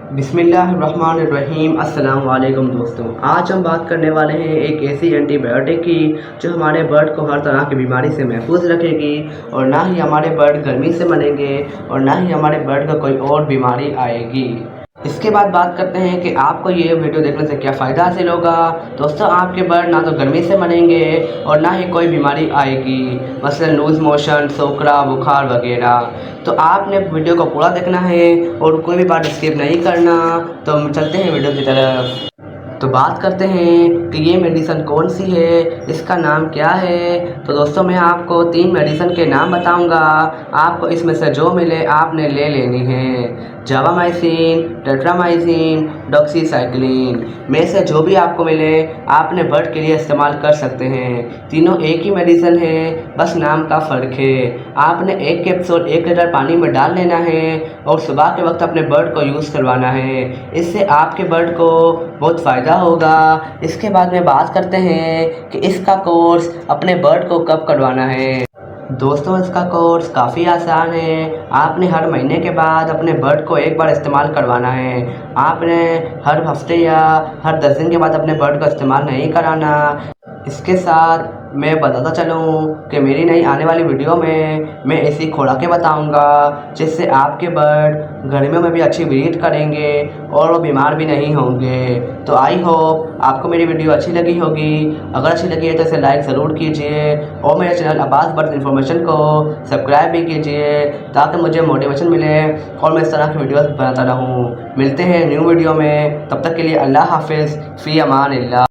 बिस्मिल्लाहिर्रहमानिर्रहीम। अस्सलाम वालेकुम दोस्तों, आज हम बात करने वाले हैं एक ऐसी एंटीबायोटिक की जो हमारे बर्ड को हर तरह की बीमारी से महफूज रखेगी और ना ही हमारे बर्ड गर्मी से मरेंगे और ना ही हमारे बर्ड को कोई और बीमारी आएगी। इसके बाद बात करते हैं कि आपको ये वीडियो देखने से क्या फ़ायदा हासिल होगा। दोस्तों, आपके बर्ड ना तो गर्मी से मरेंगे और ना ही कोई बीमारी आएगी, मसलन लूज़ मोशन, सोकरा, बुखार वगैरह। तो आपने वीडियो को पूरा देखना है और कोई भी पार्ट स्किप नहीं करना। तो हम चलते हैं वीडियो की तरफ। तो बात करते हैं कि ये मेडिसन कौन सी है, इसका नाम क्या है। तो दोस्तों, मैं आपको 3 मेडिसन के नाम बताऊंगा, आपको इसमें से जो मिले आपने ले लेनी है। जावामाइसिन, टेट्रामाइसिन, डॉक्सीसाइक्लिन में से जो भी आपको मिले आपने बर्ड के लिए इस्तेमाल कर सकते हैं। तीनों एक ही मेडिसन है, बस नाम का फ़र्क है। आपने एक कैप्सूल 1 लीटर पानी में डाल लेना है और सुबह के वक्त अपने बर्ड को यूज़ करवाना है। इससे आपके बर्ड को बहुत फ़ायदा होगा। इसके बाद में बात करते हैं कि इसका कोर्स अपने बर्ड को कब करवाना है। दोस्तों, इसका कोर्स काफ़ी आसान है। आपने हर महीने के बाद अपने बर्ड को एक बार इस्तेमाल करवाना है। आपने हर हफ्ते या हर 10 दिन के बाद अपने बर्ड को इस्तेमाल नहीं कराना। इसके साथ मैं बताता चलूँ कि मेरी नई आने वाली वीडियो में मैं ऐसी खुराकें बताऊंगा जिससे आपके बर्ड गर्मियों में भी अच्छी ब्रीड करेंगे और वो बीमार भी नहीं होंगे। तो आई होप आपको मेरी वीडियो अच्छी लगी होगी। अगर अच्छी लगी है तो इसे लाइक ज़रूर कीजिए और मेरे चैनल अब्बास बर्ड्स इन्फॉर्मेशन को सब्सक्राइब भी कीजिए ताकि मुझे मोटिवेशन मिले और मैं इस तरह की वीडियोस बनाता रहूँ। मिलते हैं न्यू वीडियो में, तब तक के लिए अल्लाह हाफिज़, फ़ी अमान अल्लाह।